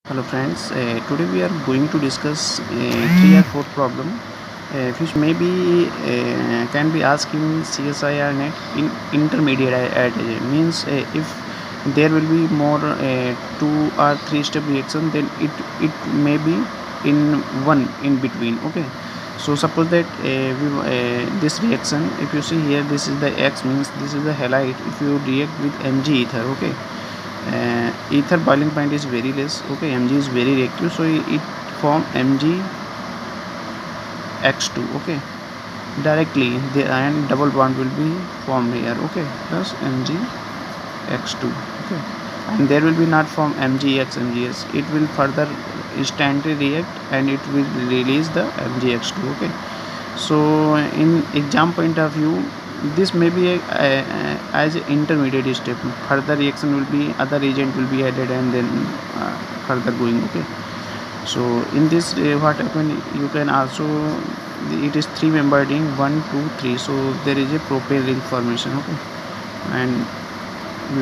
Hello friends, today we are going to discuss 3 or 4 problem which maybe can be asked in CSIR net in intermediate means if there will be more 2 or 3 step reaction, then it may be in one in between. Okay, so suppose that this reaction, if you see here, this is the X, means this is the halide. If you react with Mg ether, okay, ether boiling point is very less. Okay, Mg is very reactive, so it form MgX2. Okay, directly the ion double bond will be formed here. Okay, plus MgX2. Okay, and there will be not form MgX. It will further instantly react and it will release the MgX2. Okay, so in exam point of view, this may be as an intermediate step. Further reaction will be, other reagent will be added and then further going. Okay, so in this what happen, you can also, it is 3 membered ring, 1 2 3, so there is a propane ring formation. Okay, and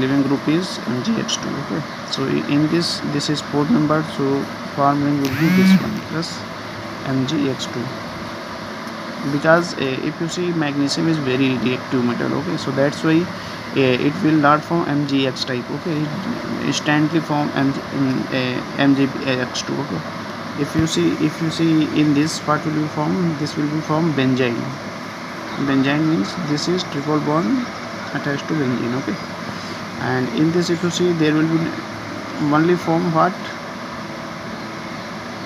living group is MgH2. Okay, so in this is 4 membered, so form ring will be this one plus MgH2, because if you see, magnesium is very reactive metal. Okay, so that's why it will not form MgX type. Okay, it instantly form MgX2. Okay, if you see in this, what will be formed, this will be formed benzene. Benzene means this is triple bond attached to benzene. Okay, and in this, if you see, there will be only form what,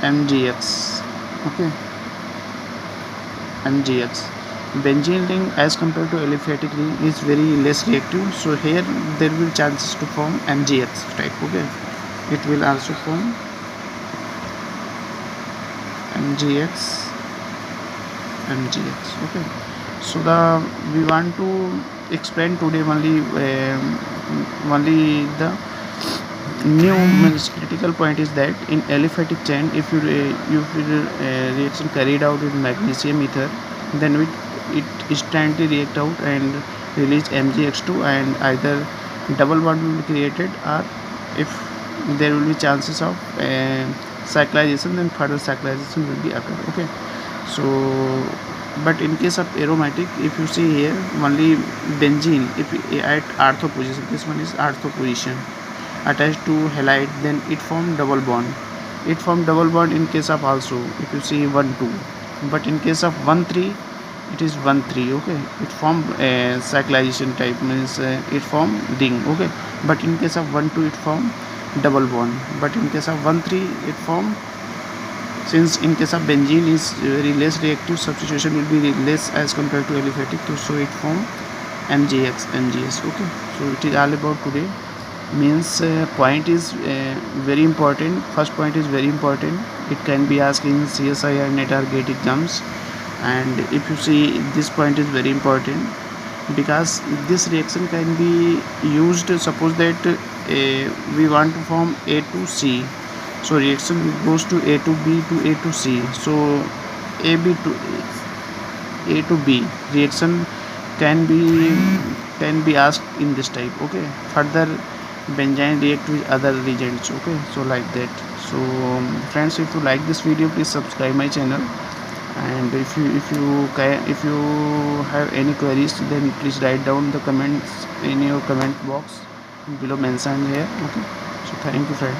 MgX. Okay, MgX. Benzene ring as compared to aliphatic ring is very less reactive, so here there will chances to form MgX type. Okay, it will also form MgX. Okay, so we want to explain today only the new means critical point is that in aliphatic chain, if you reaction carried out with magnesium ether, then it instantly react out and release MgX2, and either double bond will be created, or if there will be chances of cyclization, then further cyclization will be occur. Okay, so but in case of aromatic, if you see here, only benzene, if at ortho position, this one is ortho position attached to halide, then it form double bond. It form double bond in case of also, if you see 1 2, but in case of 1 3, it is 1 3. Okay, it form cyclization type, means it form ring. Okay, but in case of 1 2, it form double bond, but in case of 1 3, it form, since in case of benzene is very less reactive, substitution will be less as compared to aliphatic, so it form MgS. Okay, so it is all about today, means point is very important. First point is very important, it can be asked in CSIR net or GATE exams. And if you see, this point is very important, because this reaction can be used, suppose that we want to form A to C, so reaction goes to A to B to A to C, so AB to A to B reaction can be asked in this type. Okay, further benzene react with other reagents. Okay, so like that. So friends, if you like this video, please subscribe my channel, and if you have any queries, then please write down the comments in your comment box below mentioned here. Okay, so thank you friend.